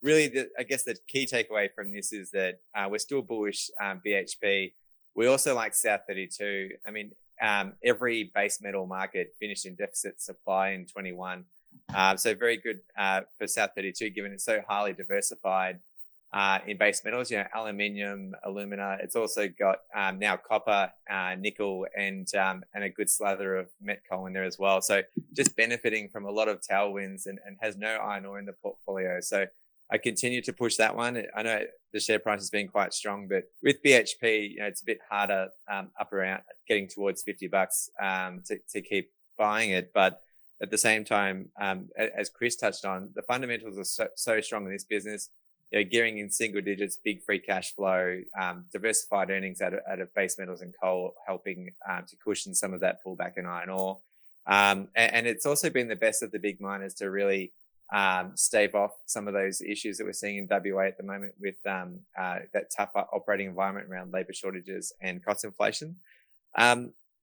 really, I guess the key takeaway from this is that we're still bullish BHP. We also like South 32. I mean, every base metal market finished in deficit supply in 21. So very good for South 32, given it's so highly diversified in base metals, aluminium, alumina. It's also got now copper, nickel, and a good slather of met coal in there as well. So just benefiting from a lot of tailwinds and has no iron ore in the portfolio. So I continue to push that one. I know the share price has been quite strong, but with BHP, it's a bit harder up around getting towards $50 to keep buying it. But at the same time, as Chris touched on, the fundamentals are so strong in this business. Gearing in single digits, big free cash flow, diversified earnings out of base metals and coal, helping to cushion some of that pullback in iron ore. And it's also been the best of the big miners to really stave off some of those issues that we're seeing in WA at the moment with that tough operating environment around labour shortages and cost inflation.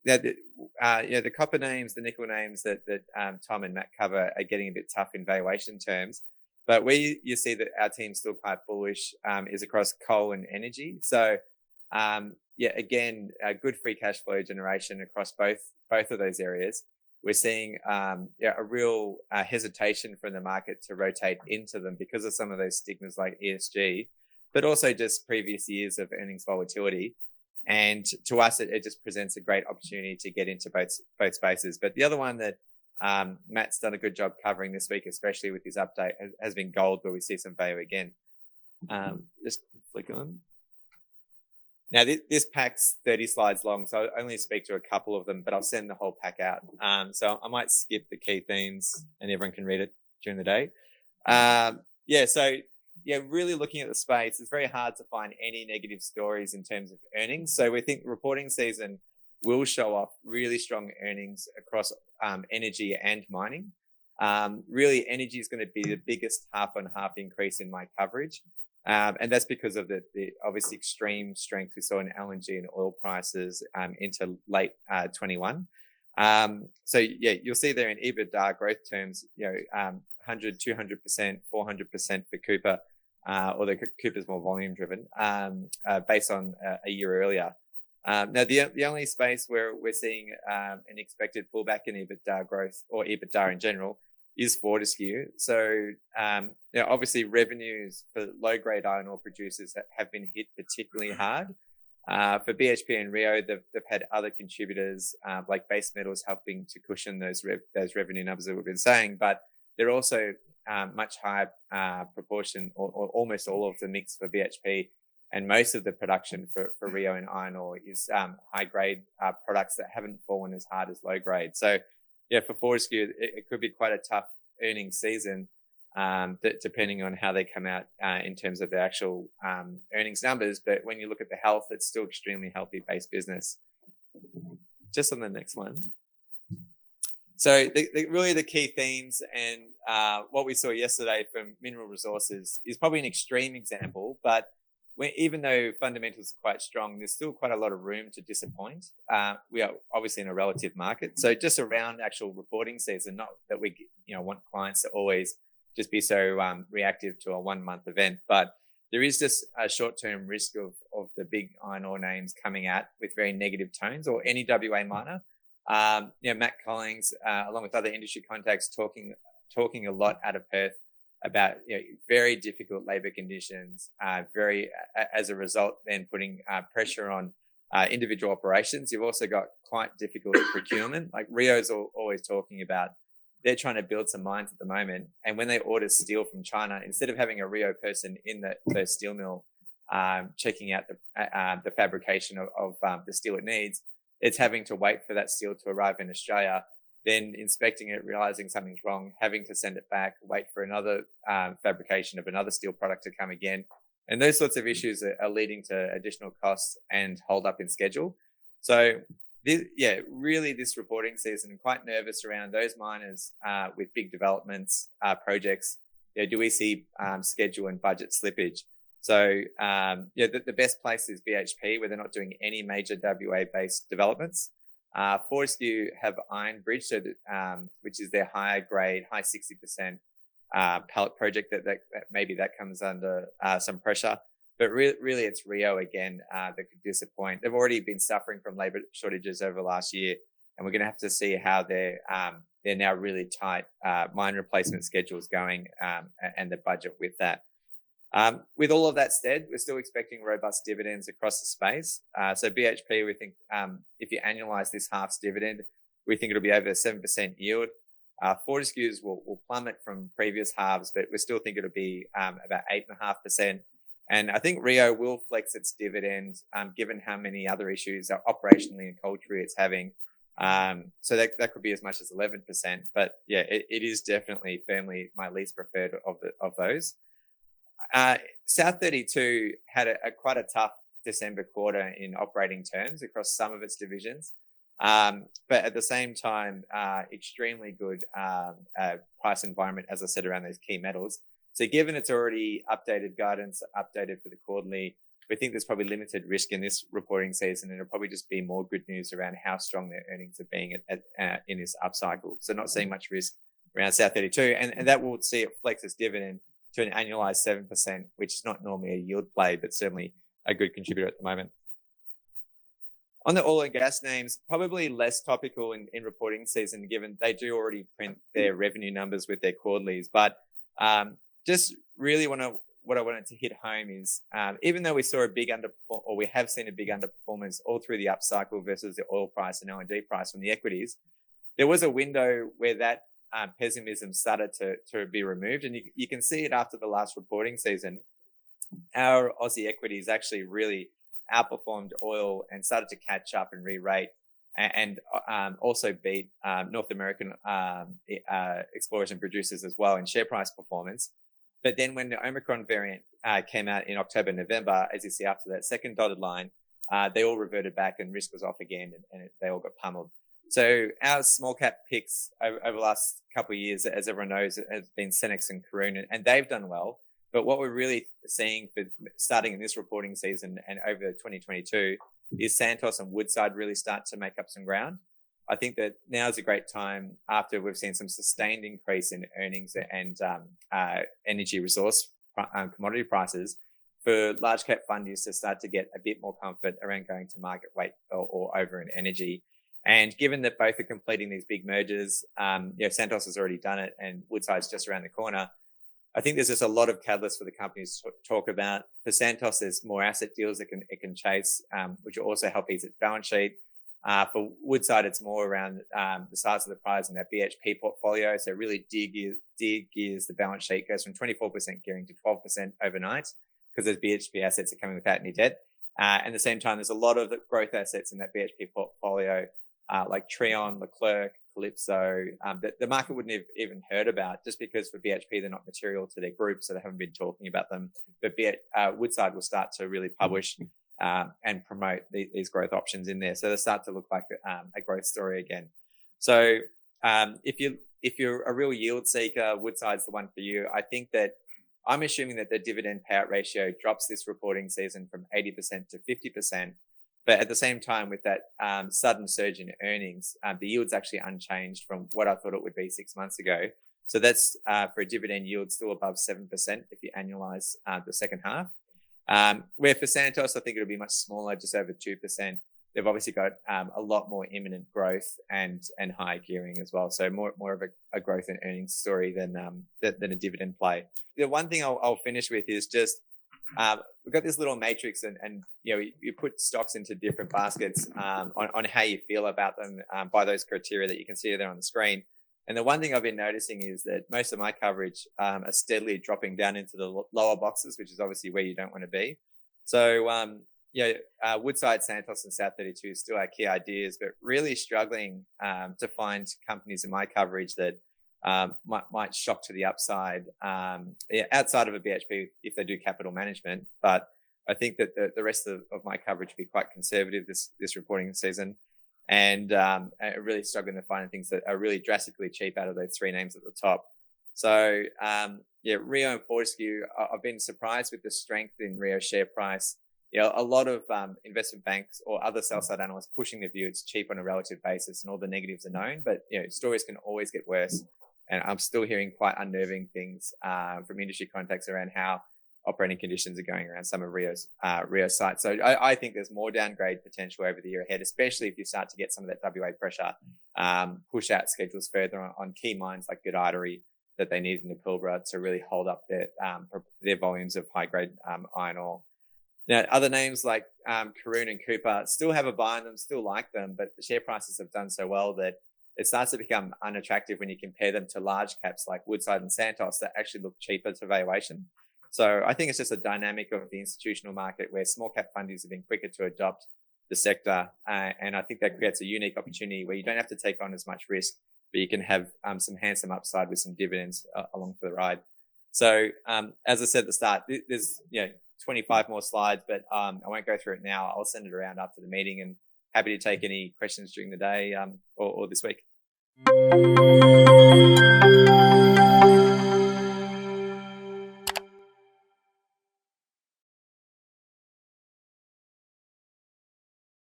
The copper names, the nickel names that Tom and Matt cover are getting a bit tough in valuation terms. But where you see that our team's still quite bullish is across coal and energy. So, again, good free cash flow generation across both of those areas. We're seeing a real hesitation from the market to rotate into them because of some of those stigmas like ESG, but also just previous years of earnings volatility. And to us, it just presents a great opportunity to get into both spaces. But the other one that Matt's done a good job covering this week, especially with his update, has been gold, where we see some value again. Just flick on. Now, this pack's 30 slides long, so I only speak to a couple of them, but I'll send the whole pack out. So I might skip the key themes and everyone can read it during the day. Really looking at the space, it's very hard to find any negative stories in terms of earnings. So we think reporting season will show off really strong earnings across energy and mining. Really, energy is going to be the biggest half-on-half increase in my coverage. And that's because of the obviously extreme strength we saw in LNG and oil prices into late 21. You'll see there in EBITDA growth terms, 100, 200%, 400% for Cooper, although Cooper's more volume driven, based on a year earlier. Now, the only space where we're seeing an expected pullback in EBITDA growth, or EBITDA in general, is Fortescue. So, obviously revenues for low-grade iron ore producers have been hit particularly hard. For BHP and Rio, they've had other contributors like base metals helping to cushion those revenue numbers that we've been saying, but they're also much higher proportion, or almost all of the mix for BHP, and most of the production for Rio and iron ore is high-grade products that haven't fallen as hard as low-grade. So, for Fortescue, it could be quite a tough earnings season, depending on how they come out in terms of the actual earnings numbers. But when you look at the health, it's still extremely healthy base business. Just on the next one. So really the key themes and what we saw yesterday from Mineral Resources is probably an extreme example, but even though fundamentals are quite strong, there's still quite a lot of room to disappoint. We are obviously in a relative market. So just around actual reporting season, not that we want clients to always just be so reactive to a 1 month event, but there is just a short-term risk of the big iron ore names coming out with very negative tones, or any WA miner. Matt Collings, along with other industry contacts, talking a lot out of Perth about very difficult labour conditions, as a result then putting pressure on individual operations. You've also got quite difficult procurement. Like Rio's always talking about, they're trying to build some mines at the moment, and when they order steel from China, instead of having a Rio person in the steel mill checking out the fabrication of the steel it needs, it's having to wait for that steel to arrive in Australia, then inspecting it, realizing something's wrong, having to send it back, wait for another fabrication of another steel product to come again. And those sorts of issues are leading to additional costs and hold up in schedule. So really this reporting season, quite nervous around those miners with big developments, projects. Do we see schedule and budget slippage? So the best place is BHP, where they're not doing any major WA-based developments. Fortescue have Iron Bridge, which is their higher grade, high 60% pellet project that maybe that comes under some pressure. But really, it's Rio again that could disappoint. They've already been suffering from labor shortages over the last year, and we're going to have to see how they're now really tight mine replacement schedules going and the budget with that. With all of that said, we're still expecting robust dividends across the space. So BHP, we think if you annualize this half's dividend, we think it'll be over 7% yield. Fortescue's will plummet from previous halves, but we still think it'll be about 8.5%. And I think Rio will flex its dividend, given how many other issues operationally and culturally it's having. So that could be as much as 11%. But yeah, it is definitely firmly my least preferred of those. South 32 had quite a tough December quarter in operating terms across some of its divisions. But at the same time, extremely good price environment, as I said, around those key metals. So given it's already updated guidance, updated for the quarterly, we think there's probably limited risk in this reporting season, and it'll probably just be more good news around how strong their earnings are being in this upcycle. So not seeing much risk around South 32, and that will see it flex its dividend to an annualized 7%, which is not normally a yield play, but certainly a good contributor at the moment. On the oil and gas names, probably less topical in reporting season, given they do already print their revenue numbers with their quarterlies. But just really what I wanted to hit home is, even though we saw we have seen a big underperformance all through the upcycle versus the oil price and O&D price from the equities, there was a window where that pessimism started to be removed. And you can see it after the last reporting season. Our Aussie equities actually really outperformed oil and started to catch up and re-rate, and also beat North American explorers and producers as well in share price performance. But then when the Omicron variant came out in October, November, as you see after that second dotted line, they all reverted back and risk was off again, and they all got pummeled. So our small cap picks over the last couple of years, as everyone knows, has been Cenex and Karoon, and they've done well. But what we're really seeing for starting in this reporting season and over 2022 is Santos and Woodside really start to make up some ground. I think that now is a great time, after we've seen some sustained increase in earnings and energy resource commodity prices, for large cap fundies to start to get a bit more comfort around going to market weight or over in energy. And given that both are completing these big mergers, Santos has already done it and Woodside's just around the corner. I think there's just a lot of catalysts for the companies to talk about. For Santos, there's more asset deals it can chase, which will also help ease its balance sheet. For Woodside, it's more around the size of the prize in that BHP portfolio. So really de-gears the balance sheet, goes from 24% gearing to 12% overnight, because those BHP assets are coming without any debt. At the same time, there's a lot of the growth assets in that BHP portfolio, like Trion, Leclerc, Calypso, that the market wouldn't have even heard about, just because for BHP, they're not material to their group, so they haven't been talking about them. But Woodside will start to really publish and promote these growth options in there. So they start to look like a growth story again. So if you're a real yield seeker, Woodside's the one for you. I think that I'm assuming that the dividend payout ratio drops this reporting season from 80% to 50%. But at the same time, with that sudden surge in earnings, the yield's actually unchanged from what I thought it would be 6 months ago. So that's for a dividend yield still above 7% if you annualize the second half. Where for Santos, I think it'll be much smaller, just over 2%. They've obviously got a lot more imminent growth and high gearing as well. So more of a growth and earnings story than a dividend play. The one thing I'll finish with is just, we've got this little matrix and you put stocks into different baskets on how you feel about them by those criteria that you can see there on the screen. And the one thing I've been noticing is that most of my coverage are steadily dropping down into the lower boxes, which is obviously where you don't want to be. So, Woodside, Santos, and South 32 still are key ideas, but really struggling to find companies in my coverage that might shock to the upside outside of a BHP if they do capital management. But I think that the rest of my coverage will be quite conservative this reporting season. And really struggling to find things that are really drastically cheap out of those three names at the top. So, Rio and Fortescue, I've been surprised with the strength in Rio share price. A lot of investment banks or other sell-side analysts pushing the view it's cheap on a relative basis and all the negatives are known, but stories can always get worse. And I'm still hearing quite unnerving things from industry contacts around how operating conditions are going around some of Rio's sites. So I think there's more downgrade potential over the year ahead, especially if you start to get some of that WA pressure, push out schedules further on key mines like Gudai-Darri that they need in the Pilbara to really hold up their volumes of high grade iron ore. Now, other names like Karoon and Cooper still have a buy in them, still like them, but the share prices have done so well that it starts to become unattractive when you compare them to large caps like Woodside and Santos that actually look cheaper to valuation. So I think it's just a dynamic of the institutional market where small cap fundies have been quicker to adopt the sector. And I think that creates a unique opportunity where you don't have to take on as much risk, but you can have some handsome upside with some dividends along for the ride. So as I said at the start, there's 25 more slides, but I won't go through it now. I'll send it around after the meeting and happy to take any questions during the day or this week.